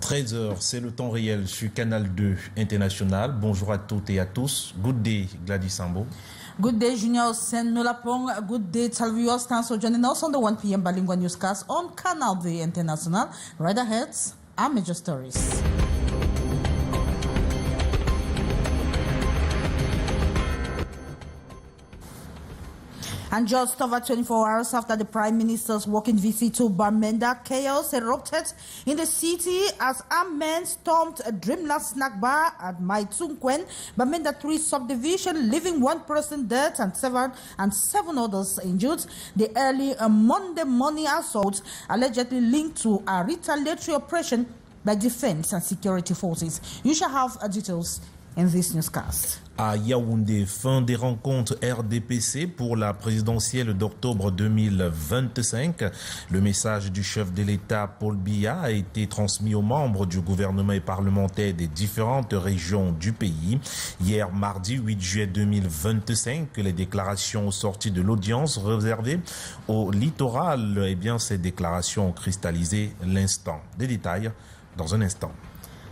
13h, c'est le temps réel sur Canal 2 international. Bonjour à toutes et à tous. Good day, Gladys Sambo. Good day, Junior Senulapong. Good day, Talvios. Thanks for joining us on the 1 p.m. bilingual newscast on Canal 2 international. Right ahead, our major stories. And just over 24 hours after the Prime Minister's working visit to Bamenda, chaos erupted in the city as armed men stormed a dreamless snack bar at Maitungkwen, Bamenda 3 subdivision, leaving one person dead and seven others injured. The early Monday morning assault allegedly linked to a retaliatory operation by defense and security forces. You shall have details in this newscast. À Yaoundé, fin des rencontres RDPC pour la présidentielle d'octobre 2025. Le message du chef de l'État, Paul Biya, a été transmis aux membres du gouvernement et parlementaires des différentes régions du pays. Hier, mardi 8 juillet 2025, les déclarations sorties de l'audience réservée au littoral, ces déclarations ont cristallisé l'instant. Des détails dans un instant.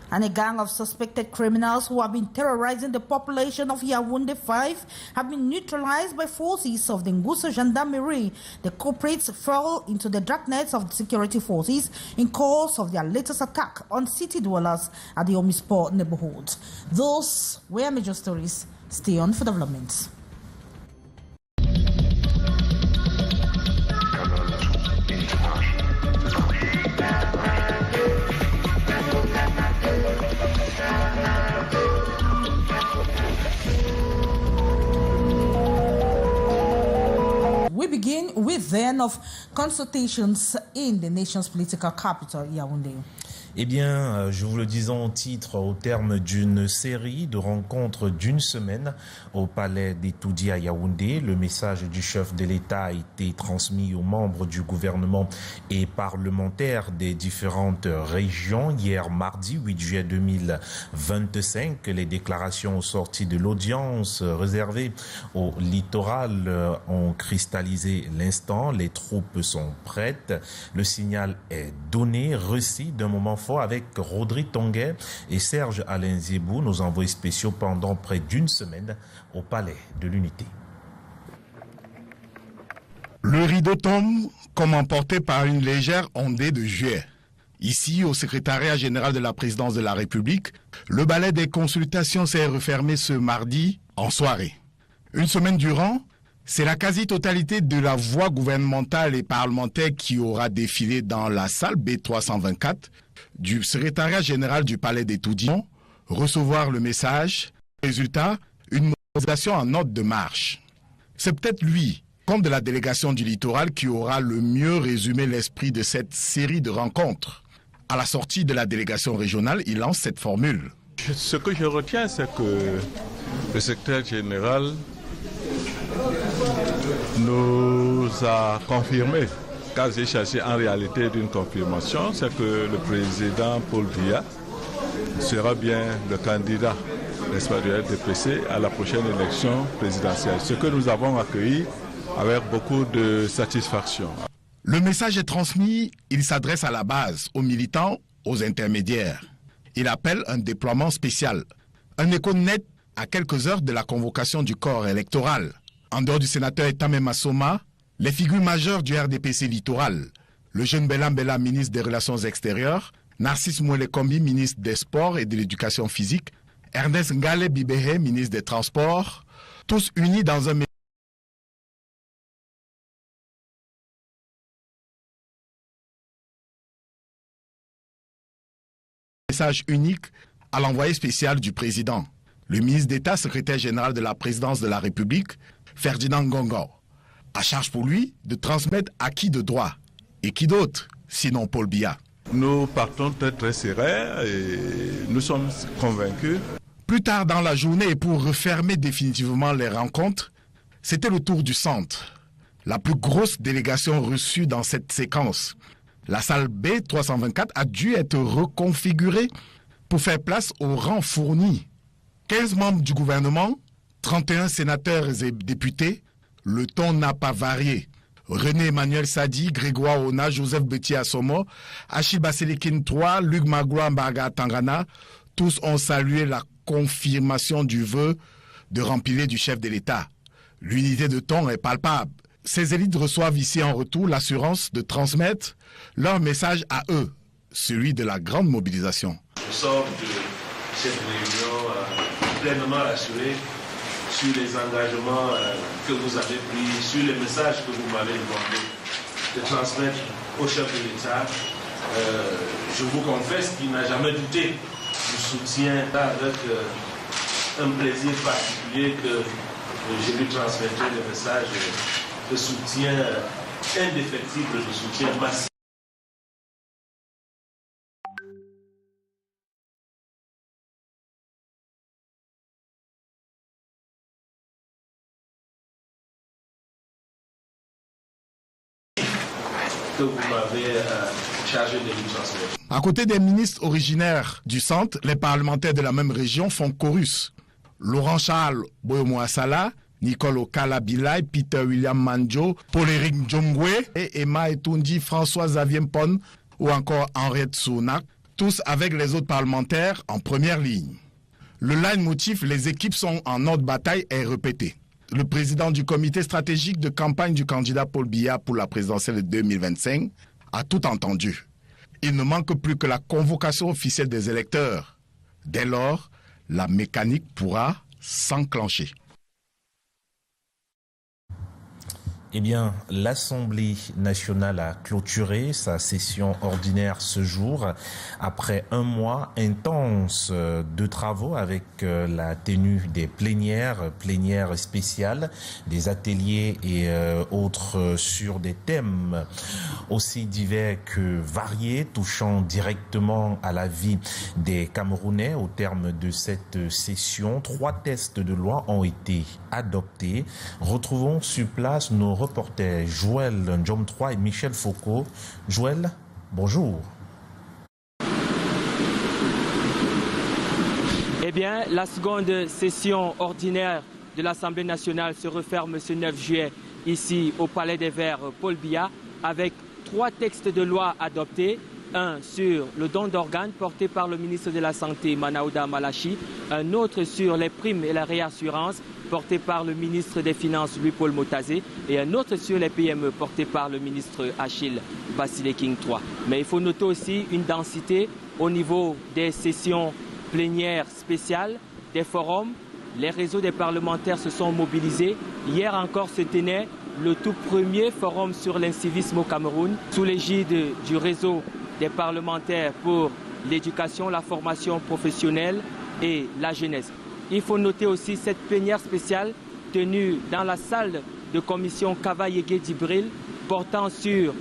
And a gang of suspected criminals who have been terrorizing the population of Yaoundé 5 have been neutralized by forces of the Ngusso Gendarmerie. The culprits fell into the darknets of the security forces in course of their latest attack on city dwellers at the Omisport neighborhood. Those were major stories. Stay on for developments. We begin with the end of consultations in the nation's political capital, Yaoundé. Eh bien, je vous le disais en titre, au terme d'une série de rencontres d'une semaine au palais des Toudis à Yaoundé, le message du chef de l'État a été transmis aux membres du gouvernement et parlementaires des différentes régions. Hier, mardi 8 juillet 2025, les déclarations sorties de l'audience réservée au littoral ont cristallisé l'instant. Les troupes sont prêtes. Le signal est donné, récit d'un moment avec Rodri Tonguet et Serge Alain Zébou, nos envoyés spéciaux pendant près d'une semaine au Palais de l'Unité. Le rideau tombe comme emporté par une légère ondée de juillet. Ici, au secrétariat général de la présidence de la République, le balai des consultations s'est refermé ce mardi en soirée. Une semaine durant, c'est la quasi-totalité de la voix gouvernementale et parlementaire qui aura défilé dans la salle B324 du secrétariat général du Palais des Toudis, recevoir le message. Résultat, une mobilisation en ordre de marche. C'est peut-être lui, comme de la délégation du littoral, qui aura le mieux résumé l'esprit de cette série de rencontres. À la sortie de la délégation régionale, il lance cette formule. Ce que je retiens, c'est que le secrétaire général nous a confirmé, car j'ai cherché en réalité d'une confirmation, c'est que le président Paul Biya sera bien le candidat, n'est-ce pas, du RDPC à la prochaine élection présidentielle. Ce que nous avons accueilli avec beaucoup de satisfaction. Le message est transmis, il s'adresse à la base, aux militants, aux intermédiaires. Il appelle un déploiement spécial, un écho net à quelques heures de la convocation du corps électoral. En dehors du sénateur Etame Massoma, les figures majeures du RDPC littoral, le jeune Bella Mbella, ministre des Relations extérieures, Narcisse Mouelekombi, ministre des Sports et de l'Éducation physique, Ernest Ngale Bibehe, ministre des Transports, tous unis dans un message unique à l'envoyé spécial du président, le ministre d'État, secrétaire général de la présidence de la République, Ferdinand Ngongo. À charge pour lui de transmettre à qui de droit et qui d'autre, sinon Paul Biya. Nous partons très sereins et nous sommes convaincus. Plus tard dans la journée, et pour refermer définitivement les rencontres, c'était le tour du centre. La plus grosse délégation reçue dans cette séquence. La salle B324 a dû être reconfigurée pour faire place aux rangs fournis. 15 membres du gouvernement, 31 sénateurs et députés, le ton n'a pas varié. René Emmanuel Sadi, Grégoire Ona, Joseph Beti Assomo, Achille Basilikin III, Luc Magua Mbaga Tangana, tous ont salué la confirmation du vœu de remplir du chef de l'État. L'unité de ton est palpable. Ces élites reçoivent ici en retour l'assurance de transmettre leur message à eux, celui de la grande mobilisation. Je sors de cette réunion pleinement rassuré sur les engagements que vous avez pris, sur les messages que vous m'avez demandé de transmettre au chef de l'État. Je vous confesse qu'il n'a jamais douté du soutien avec un plaisir particulier que je lui transmettrai des messages de soutien indéfectible, de soutien massif. Que vous m'avez chargé de lui transmettre. À côté des ministres originaires du centre, les parlementaires de la même région font chorus. Laurent Charles Boyomoasala, Nicole Okala Bilay, Peter William Manjo, Paul-Éric Njongwe et Emma Etundi, François Xavier Mpon ou encore Henriette Sounak, tous avec les autres parlementaires en première ligne. Le leitmotiv, les équipes sont en ordre de bataille, est répété. Le président du comité stratégique de campagne du candidat Paul Biya pour la présidentielle de 2025 a tout entendu. Il ne manque plus que la convocation officielle des électeurs. Dès lors, la mécanique pourra s'enclencher. Eh bien, l'Assemblée nationale a clôturé sa session ordinaire ce jour après un mois intense de travaux avec la tenue des plénières spéciales, des ateliers et autres sur des thèmes aussi divers que variés, touchant directement à la vie des Camerounais. Au terme de cette session, 3 textes de loi ont été adoptés. Retrouvons sur place nos reporters Joël Njom 3 et Michel Foucault. Joël, bonjour. Eh bien, la seconde session ordinaire de l'Assemblée nationale se referme ce 9 juillet ici au Palais des Verts Paul Biya avec 3 textes de loi adoptés. Un sur le don d'organes porté par le ministre de la Santé Manaouda Malachi, un autre sur les primes et la réassurance porté par le ministre des Finances Louis-Paul Motazé et un autre sur les PME porté par le ministre Achille Basilikin III. Mais il faut noter aussi une densité au niveau des sessions plénières spéciales, des forums. Les réseaux des parlementaires se sont mobilisés. Hier encore se tenait le tout premier forum sur l'incivisme au Cameroun sous l'égide du réseau des parlementaires pour l'éducation, la formation professionnelle et la jeunesse. Il faut noter aussi cette plénière spéciale tenue dans la salle de commission Kava-Yégué d'Ibril portant sur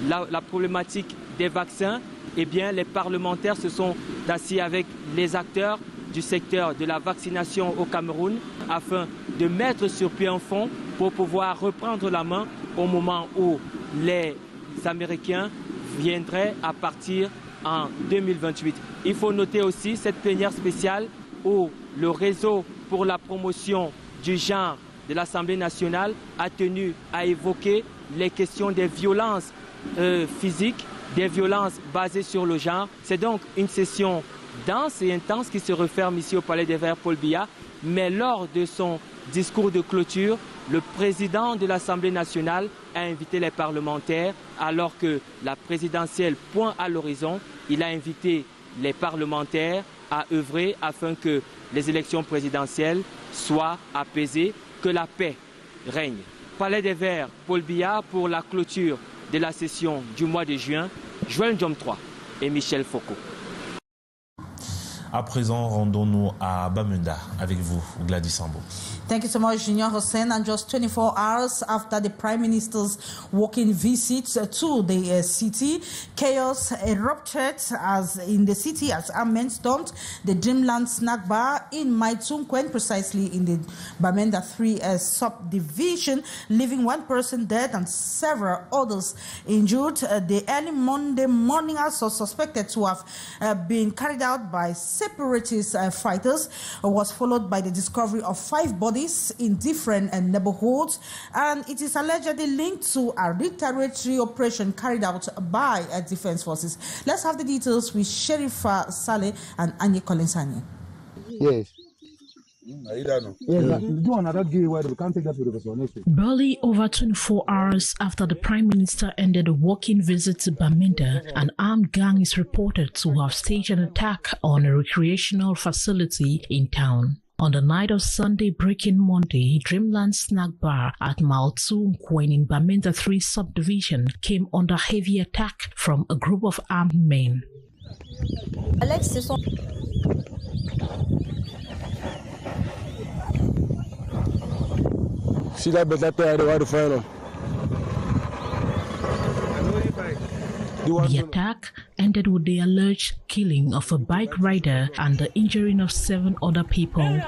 la problématique des vaccins. Eh bien, les parlementaires se sont assis avec les acteurs du secteur de la vaccination au Cameroun afin de mettre sur pied un fonds pour pouvoir reprendre la main au moment où les Américains viendraient à partir en 2028. Il faut noter aussi cette plénière spéciale où le réseau pour la promotion du genre de l'Assemblée nationale a tenu à évoquer les questions des violences physiques, des violences basées sur le genre. C'est donc une session dense et intense qui se referme ici au Palais des Verts Paul Biya. Mais lors de son discours de clôture, le président de l'Assemblée nationale a invité les parlementaires alors que la présidentielle pointe à l'horizon. Il a invité les parlementaires à œuvrer afin que les élections présidentielles soient apaisées, que la paix règne. Palais des Verts Paul Biya pour la clôture de la session du mois de juin. Joël Njom 3 et Michel Foucault. À présent, rendons-nous à Bamenda avec vous, Gladys Sambo. Thank you so much, Junior Hussein. And just 24 hours after the Prime Minister's walking visit to the city, chaos erupted as in the city as armed stormed the Dreamland snack bar in Maitsungkwen, precisely in the Bamenda 3 subdivision, leaving 1 person dead and several others injured. The early Monday morning also suspected to have been carried out by separatist fighters was followed by the discovery of 5 bodies in different neighborhoods, and it is allegedly linked to a retaliatory operation carried out by defense forces. Let's have the details with Sheriff Saleh and Anye Kolensani. Yes. Barely over 24 hours after the Prime Minister ended a walking visit to Bamenda, an armed gang is reported to have staged an attack on a recreational facility in town. On the night of Sunday breaking Monday, Dreamland Snack Bar at Mile 2 in Bamenda 3 subdivision came under heavy attack from a group of armed men. The attack ended with the alleged killing of a bike rider and the injuring of 7 other people.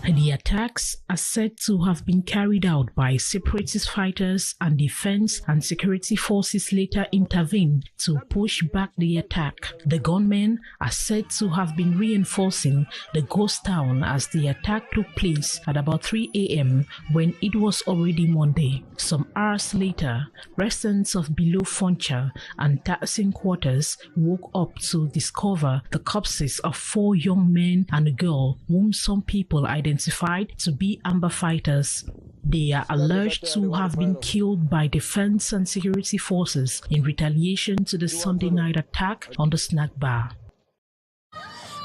The attacks are said to have been carried out by separatist fighters, and defense and security forces later intervened to push back the attack. The gunmen are said to have been reinforcing the ghost town as the attack took place at about 3 a.m. when it was already Monday. Some hours later, residents of below Foncha and Tatsin quarters woke up to discover the corpses of 4 young men and a girl whom some people identified to be Amber fighters. They are alleged to have been killed by defense and security forces in retaliation to the Sunday night attack on the snack bar.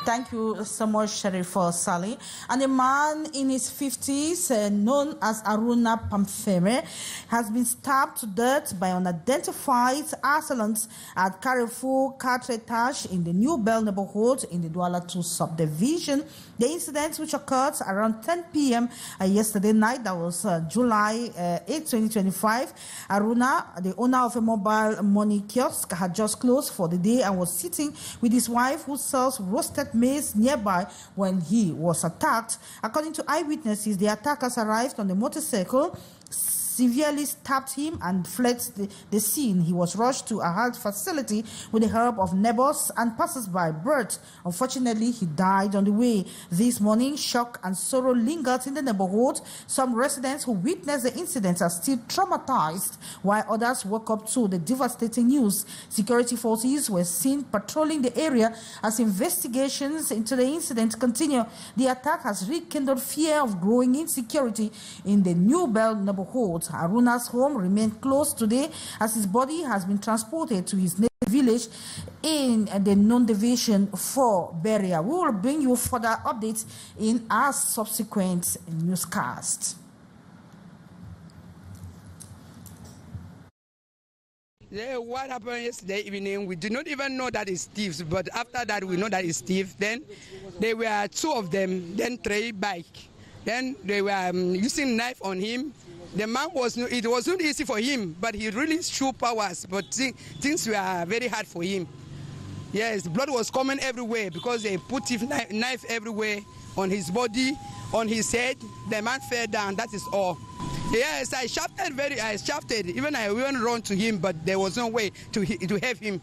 Thank you so much, Sheriff Saleh. And a man in his 50s, known as Aruna Pamfeme, has been stabbed to death by unidentified assailants at Carrefour Cartretage in the New Bell neighborhood in the Douala 2 subdivision. The incident, which occurred around 10 p.m. Yesterday night, that was July 8, 2025. Aruna, the owner of a mobile money kiosk, had just closed for the day and was sitting with his wife, who sells roasted maize nearby, when he was attacked. According to eyewitnesses, the attackers arrived on the motorcycle, severely stabbed him and fled the scene. He was rushed to a health facility with the help of neighbors and passers-by. But unfortunately, he died on the way. This morning, shock and sorrow lingered in the neighborhood. Some residents who witnessed the incident are still traumatized, while others woke up to the devastating news. Security forces were seen patrolling the area as investigations into the incident continue. The attack has rekindled fear of growing insecurity in the New Bell neighborhood. Aruna's home remained closed today as his body has been transported to his native village in the non-division for burial. We will bring you further updates in our subsequent newscast. Yeah, what happened yesterday evening, we did not even know that it's thieves, but after that we know that it's thieves. Then there were 2 of them, then 3 bike. Then they were using knife on him. The man it was not easy for him, but he really showed powers, but things were very hard for him. Yes, blood was coming everywhere because they put knife everywhere on his body, on his head. The man fell down, that is all. Yes, I shouted, even I went run to him, but there was no way to help him.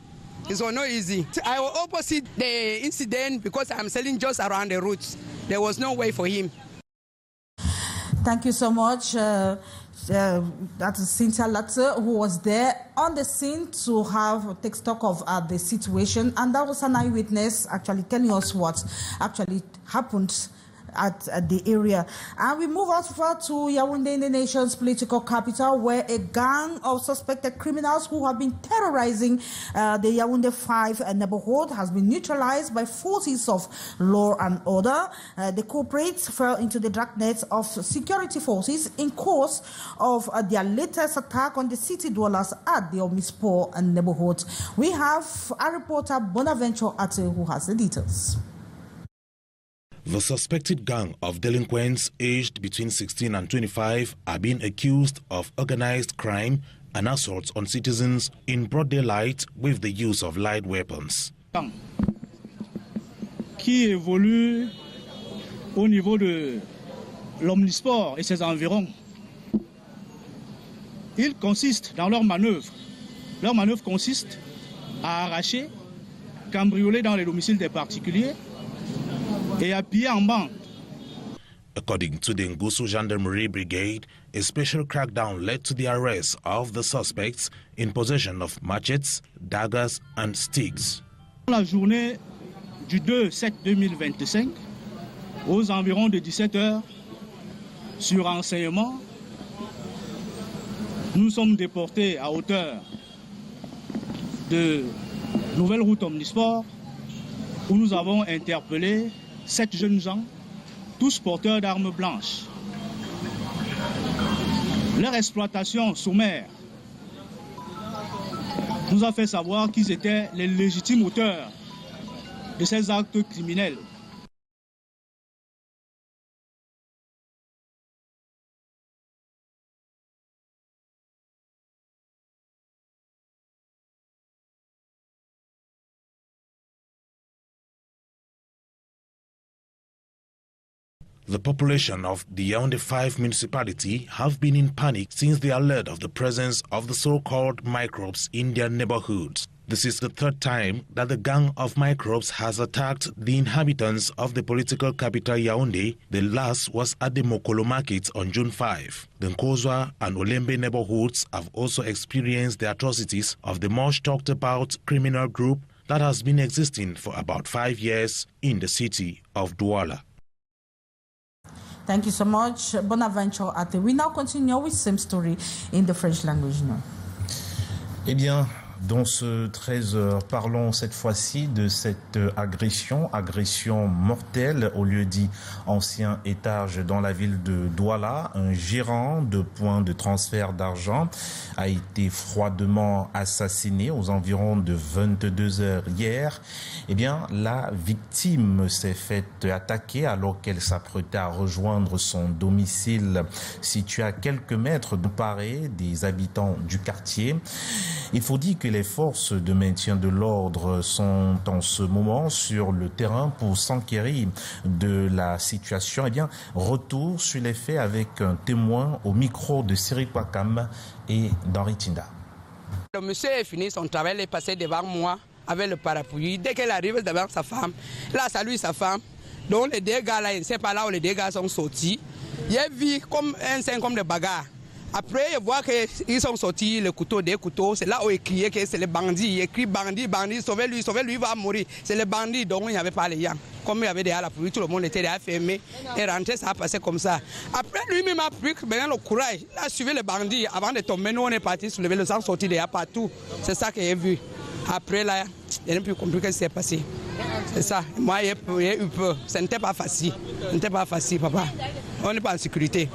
It was not easy. I was opposite the incident because I'm selling just around the routes. There was no way for him. Thank you so much. That is Cynthia Latte, who was there on the scene to take stock of the situation. And that was an eyewitness actually telling us what actually happened at the area. And we move out to Yaoundé, in the nation's political capital, where a gang of suspected criminals who have been terrorizing the Yaoundé 5 neighborhood has been neutralized by forces of law and order. The culprits fell into the darknets of security forces in course of their latest attack on the city dwellers at the Omispo neighborhood. We have a reporter, Bonaventure Ate, who has the details. The suspected gang of delinquents aged between 16 and 25 are being accused of organized crime and assaults on citizens in broad daylight with the use of light weapons. Qui évolue au niveau de l'omnisport et ses environs. Ils consistent dans leurs manœuvres. Leur manœuvre consiste à arracher, cambrioler dans les domiciles des particuliers, et habillés en bande. According to the Ngusu Gendarmerie Brigade, a special crackdown led to the arrest of the suspects in possession of machetes, daggers and sticks. La journée du 2/7/2025, aux environs de 17 h, sur renseignement, nous sommes déportés à hauteur de Nouvelle Route Omnisport, où nous avons interpellé 7 jeunes gens, tous porteurs d'armes blanches. Leur exploitation sommaire nous a fait savoir qu'ils étaient les légitimes auteurs de ces actes criminels. The population of the Yaoundé 5 municipality have been in panic since the alert of the presence of the so-called microbes in their neighborhoods. This is the third time that the gang of microbes has attacked the inhabitants of the political capital Yaoundé. The last was at the Mokolo market on June 5. The Nkozwa and Olembe neighborhoods have also experienced the atrocities of the much talked about criminal group that has been existing for about 5 years in the city of Douala. Thank you so much, Bonaventure Ate. We now continue with same story in the French language now. Eh bien, dans ce 13h, parlons cette fois-ci de cette agression mortelle au lieu-dit ancien étage dans la ville de Douala. Un gérant de point de transfert d'argent a été froidement assassiné aux environs de 22 h hier. Eh bien, la victime s'est faite attaquer alors qu'elle s'apprêtait à rejoindre son domicile situé à quelques mètres de Paré des habitants du quartier. Il faut dire que les forces de maintien de l'ordre sont en ce moment sur le terrain pour s'enquérir de la situation. Eh bien, retour sur les faits avec un témoin au micro de Siri Kwakam et d'Henri Tinda. Le monsieur a fini son travail, il est passé devant moi avec le parapluie. Dès qu'elle arrive devant sa femme, là, ça lui sa femme. Donc les deux gars là, il ne sait pas là où les deux gars sont sortis. Il a vu comme un sein comme des bagarres. Après, il voit qu'ils sont sortis, le couteau, des couteaux. C'est là où il criait que c'est les bandits. Il écrit bandit, bandit, sauvez-lui, il va mourir. C'est les bandits, donc il n'y avait pas les gens. Comme il y avait déjà la pluie, tout le monde était déjà fermé. Et rentré, ça a passé comme ça. Après, lui-même a pris le courage. Il a suivi les bandits. Avant de tomber, nous, on est parti soulever le sang sorti déjà partout. C'est ça qu'il a vu. Après, là, il n'a plus compris ce qui s'est passé. C'est ça. Moi, j'ai eu peur. Ce n'était pas facile. Ce n'était pas facile, papa. On n'est pas en sécurité.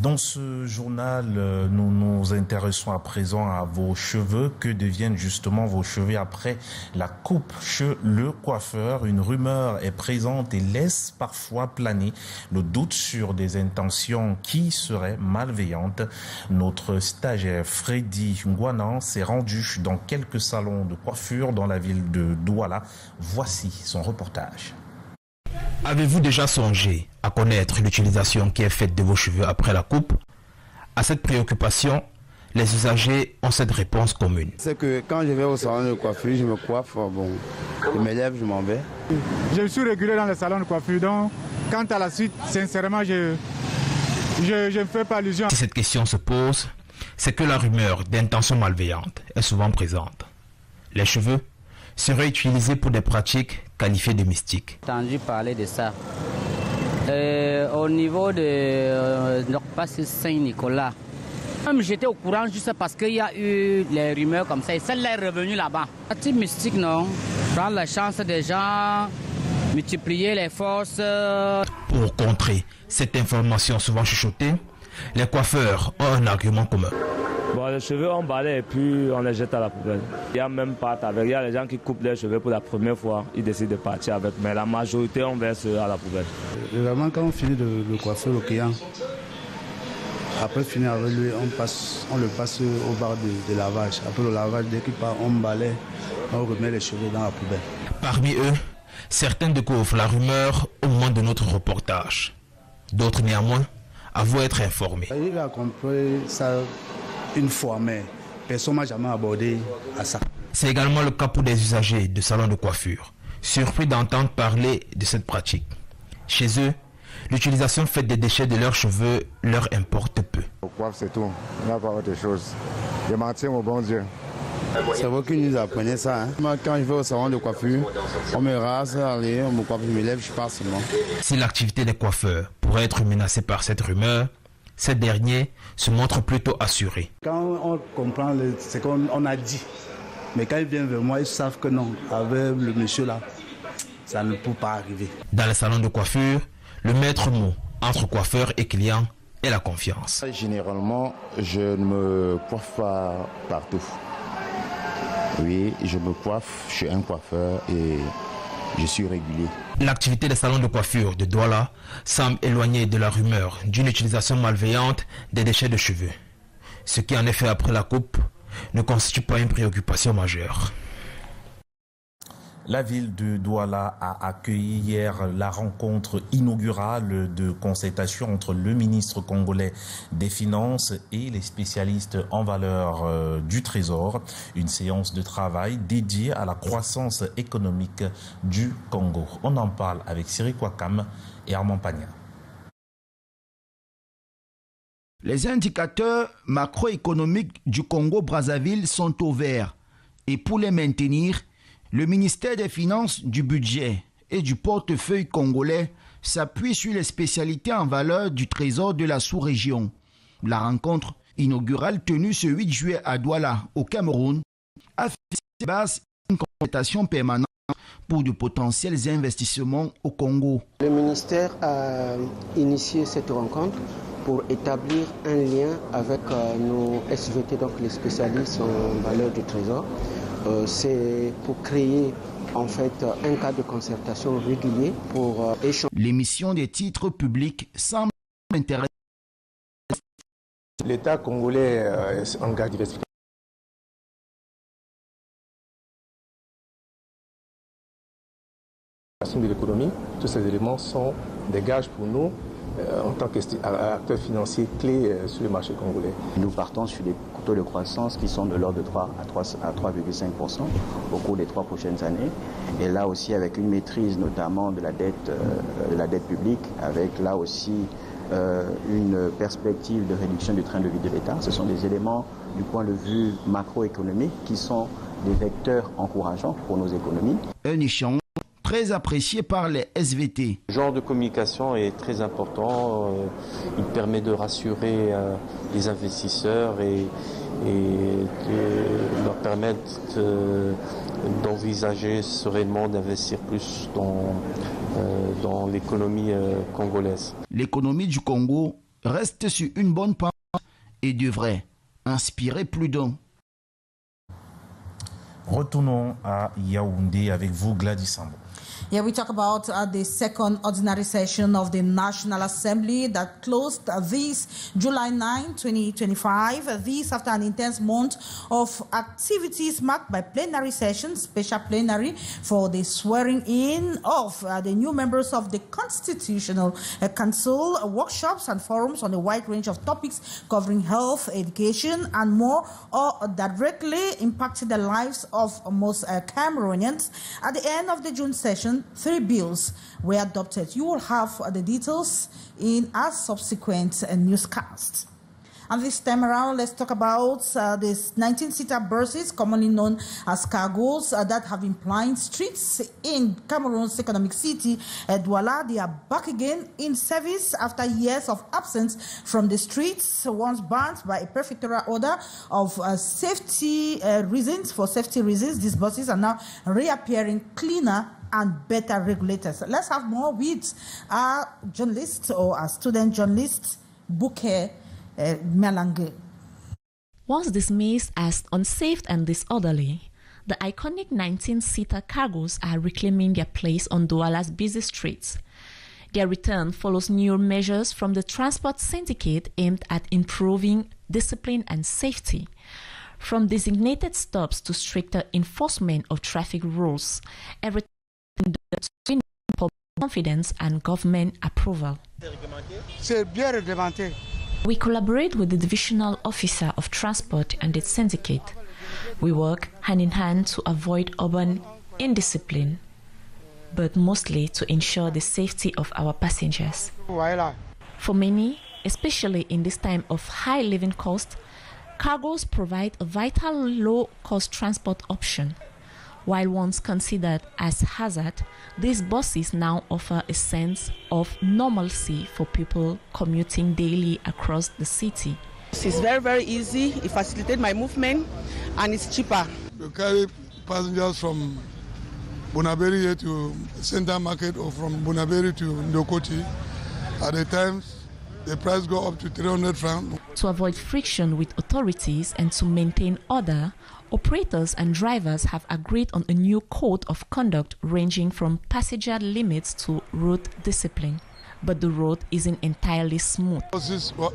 Dans ce journal, nous nous intéressons à présent à vos cheveux. Que deviennent justement vos cheveux après la coupe chez le coiffeur? Une rumeur est présente et laisse parfois planer le doute sur des intentions qui seraient malveillantes. Notre stagiaire Freddy Ngwanan s'est rendu dans quelques salons de coiffure dans la ville de Douala. Voici son reportage. Avez-vous déjà songé à connaître l'utilisation qui est faite de vos cheveux après la coupe? À cette préoccupation, les usagers ont cette réponse commune. C'est que quand je vais au salon de coiffure, je me coiffe, bon, je me lève, je m'en vais. Je suis régulier dans le salon de coiffure, donc quant à la suite, sincèrement, je ne fais pas allusion. Si cette question se pose, c'est que la rumeur d'intention malveillante est souvent présente. Les cheveux seraient utilisés pour des pratiques qualifiées de mystiques. J'ai entendu parler de ça. Au niveau de notre passe Saint-Nicolas, même j'étais au courant juste parce qu'il y a eu les rumeurs comme ça et celle-là est revenue là-bas. Pratique mystique, non. Prendre la chance des gens, multiplier les forces. Pour contrer cette information souvent chuchotée, les coiffeurs ont un argument commun. Bon, les cheveux, on balaye et puis on les jette à la poubelle. Il y a même pas avec. Il y a les gens qui coupent les cheveux pour la première fois, ils décident de partir avec. Mais la majorité, on verse à la poubelle. Vraiment, quand on finit de coiffer le client, après finir avec lui, on le passe au bar de lavage. Après le lavage, dès qu'il part, on balaye, on remet les cheveux dans la poubelle. Parmi eux, certains découvrent la rumeur au moment de notre reportage. D'autres, néanmoins, avouent être informés. Il a compris ça une fois, mais personne ne m'a jamais abordé à ça. C'est également le cas pour des usagers de salons de coiffure. surpris d'entendre parler de cette pratique. Chez eux, l'utilisation faite des déchets de leurs cheveux leur importe peu. C'est tout, il n'y a pas autre chose. Je m'en tiens au bon Dieu. C'est vous qui nous apprenez ça. Hein? Moi, quand je vais au salon de coiffure, on me rase, allez, on me coiffe, je me lève, je pars seulement. Si l'activité des coiffeurs pourrait être menacée par cette rumeur, ces derniers se montrent plutôt assurés. Quand on comprend ce qu'on a dit, mais quand ils viennent vers moi, ils savent que non, avec le monsieur là, ça ne peut pas arriver. Dans les salons de coiffure, le maître mot entre coiffeurs et clients est la confiance. Généralement, je ne me coiffe pas partout. Oui, je me coiffe chez un coiffeur et je suis régulier. L'activité des salons de coiffure de Douala semble éloignée de la rumeur d'une utilisation malveillante des déchets de cheveux. Ce qui, en effet, après la coupe, ne constitue pas une préoccupation majeure. La ville de Douala a accueilli hier la rencontre inaugurale de concertation entre le ministre congolais des Finances et les spécialistes en valeur du Trésor. Une séance de travail dédiée à la croissance économique du Congo. On en parle avec Cyril Kwakam et Armand Pagna. Les indicateurs macroéconomiques du Congo-Brazzaville sont au vert et pour les maintenir, le ministère des Finances, du Budget et du portefeuille congolais s'appuie sur les spécialités en valeur du Trésor de la sous-région. La rencontre inaugurale tenue ce 8 juillet à Douala, au Cameroun, a fait base une concertation permanente pour de potentiels investissements au Congo. Le ministère a initié cette rencontre pour établir un lien avec nos SVT, donc les spécialistes en valeur du Trésor. C'est pour créer en fait un cadre de concertation régulier pour échanger. L'émission des titres publics semble intéresser. L'État congolais engage diversification de l'économie. Tous ces éléments sont des gages pour nous en tant qu'acteurs financiers clés sur le marché congolais. Nous partons sur des taux de croissance qui sont de l'ordre de 3 à 3,5% au cours des 3 prochaines années. Et là aussi avec une maîtrise notamment de la dette publique, avec là aussi une perspective de réduction du train de vie de l'État. Ce sont des éléments du point de vue macroéconomique qui sont des vecteurs encourageants pour nos économies. Un échange très apprécié par les SVT. Le genre de communication est très important. Il permet de rassurer les investisseurs et de leur permettre d'envisager sereinement d'investir plus dans l'économie congolaise. L'économie du Congo reste sur une bonne pente et devrait inspirer plus d'un. Retournons à Yaoundé avec vous, Gladys Sambo. Yeah, we talk about the second ordinary session of the National Assembly that closed this July 9, 2025. This after an intense month of activities marked by plenary sessions, special plenary for the swearing in of the new members of the Constitutional Council, workshops and forums on a wide range of topics covering health, education, and more, all directly impacting the lives of most Cameroonians. At the end of the June session, 3 bills were adopted. You will have the details in our subsequent newscast. And this time around, let's talk about these 19-seater buses, commonly known as cargos, that have been plying streets in Cameroon's economic city, Douala. They are back again in service after years of absence from the streets, once banned by a prefectural order of safety reasons. For safety reasons, these buses are now reappearing cleaner and better regulated. So let's have more with our journalist or our student journalist, Bouquet Melange. Once dismissed as unsafe and disorderly, the iconic 19-seater cargos are reclaiming their place on Douala's busy streets. Their return follows new measures from the transport syndicate aimed at improving discipline and safety. From designated stops to stricter enforcement of traffic rules, everything to public confidence and government approval. C'est bien réglementé. We collaborate with the Divisional Officer of Transport and its syndicate. We work hand in hand to avoid urban indiscipline. but mostly to ensure the safety of our passengers. For many, especially in this time of high living cost, cargos provide a vital low-cost transport option. While once considered as hazard, these buses now offer a sense of normalcy for people commuting daily across the city. It's very, very easy. It facilitates my movement and it's cheaper. We carry passengers from Bonaberi here to Center Market or from Bonaberi to Ndokoti. At the times, the price go up to 300 francs. To avoid friction with authorities and to maintain order, operators and drivers have agreed on a new code of conduct ranging from passenger limits to route discipline. But the road isn't entirely smooth.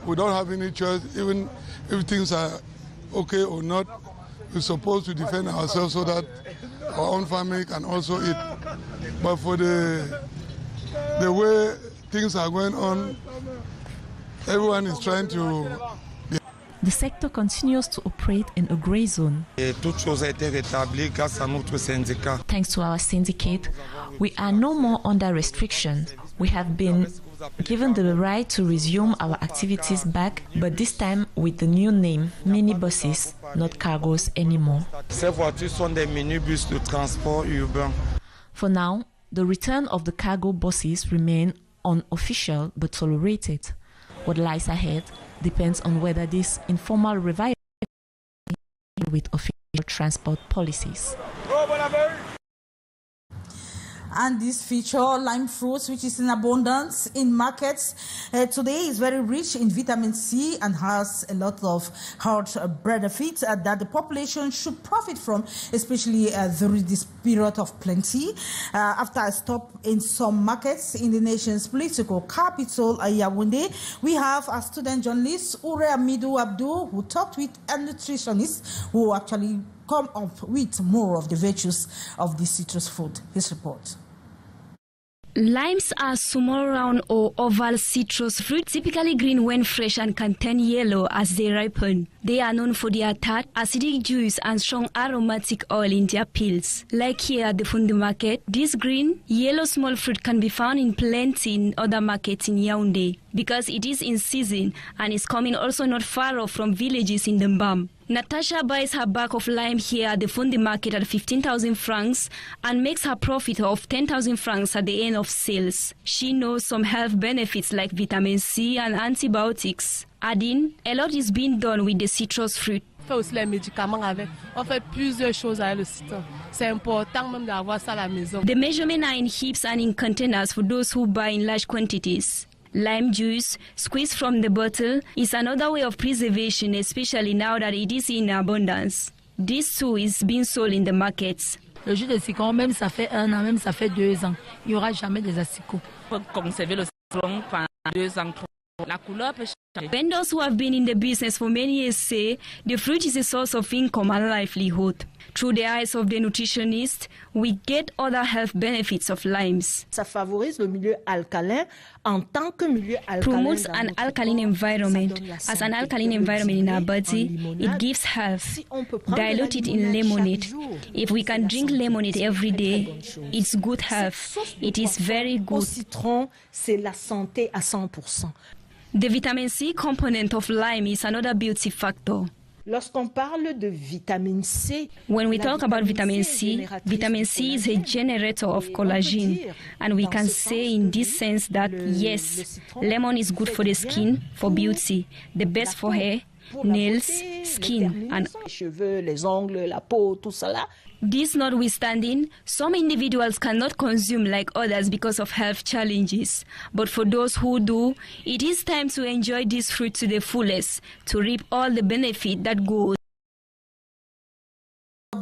We don't have any choice, even if things are okay or not. We're supposed to defend ourselves so that our own family can also eat. But for the way things are going on, everyone is trying to... The sector continues to operate in a grey zone. Thanks to our syndicate, we are no more under restriction. We have been given the right to resume our activities back, but this time with the new name, minibuses, not cargos anymore. For now, the return of the cargo buses remain unofficial but tolerated. What lies ahead depends on whether this informal revival with official transport policies. And this feature, lime fruits, which is in abundance in markets today, is very rich in vitamin C and has a lot of health benefits that the population should profit from, especially during this period of plenty. After a stop in some markets in the nation's political capital, Yaoundé, we have a student journalist, Ure Amidou Abdou, who talked with a nutritionist who actually come up with more of the virtues of this citrus fruit. His report. Limes are small, round or oval citrus fruit, typically green when fresh and can turn yellow as they ripen. They are known for their tart, acidic juice and strong aromatic oil in their peels. Like here at the Fundi market, this green, yellow small fruit can be found in plenty in other markets in Yaoundé because it is in season and is coming also not far off from villages in the Mbam. Natasha buys her bag of lime here at the Fundi market at 15,000 francs and makes her profit of 10,000 francs at the end of sales. She knows some health benefits like vitamin C and antibiotics. Adding, a lot is being done with the citrus fruit. On fait aussi les médicaments avec. On fait plusieurs choses avec le citron. C'est important même d'avoir ça à la maison. The measurements are in heaps and in containers for those who buy in large quantities. Lime juice, squeezed from the bottle, is another way of preservation, especially now that it is in abundance. This too is being sold in the markets. Le jus de citron, même ça fait 1 an, même ça fait 2 ans, il n'y aura jamais des asticots. Pour conserver le citron pendant 2 ans, la couleur peut changer. Vendors who have been in the business for many years say the fruit is a source of income and livelihood. Through the eyes of the nutritionist, we get other health benefits of limes. Ça favorise le milieu alcalin en tant que milieu alcalin. Promotes an alkaline environment. As an alkaline environment in our body, it gives health. Diluted in lemonade. If we can drink lemonade every day, it's good health. It is very good. Citron, c'est la santé à 100%. The vitamin C component of lime is another beauty factor. Lorsqu'on parle de vitamine C, when we talk about vitamin C is a generator of collagen, and we can say in this sense that yes, lemon is good for the skin, for beauty, the best for hair, nails, skin, and cheveux, les ongles, la peau, tout cela. This notwithstanding, some individuals cannot consume like others because of health challenges. But for those who do, it is time to enjoy this fruit to the fullest, to reap all the benefit that goes.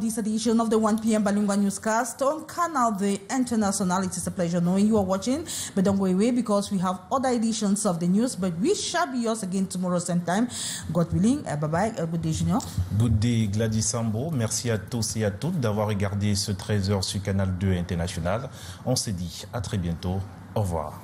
This edition of the 1 p.m. Bilingual newscast on Canal, the International. It is a pleasure knowing you are watching, but don't go away because we have other editions of the news, but we shall be yours again tomorrow same time, God willing. Bye-bye. Good day, Junior. Good day, Gladys Sambo. Merci à tous et à toutes d'avoir regardé ce 13h sur Canal 2 International. On se dit à très bientôt. Au revoir.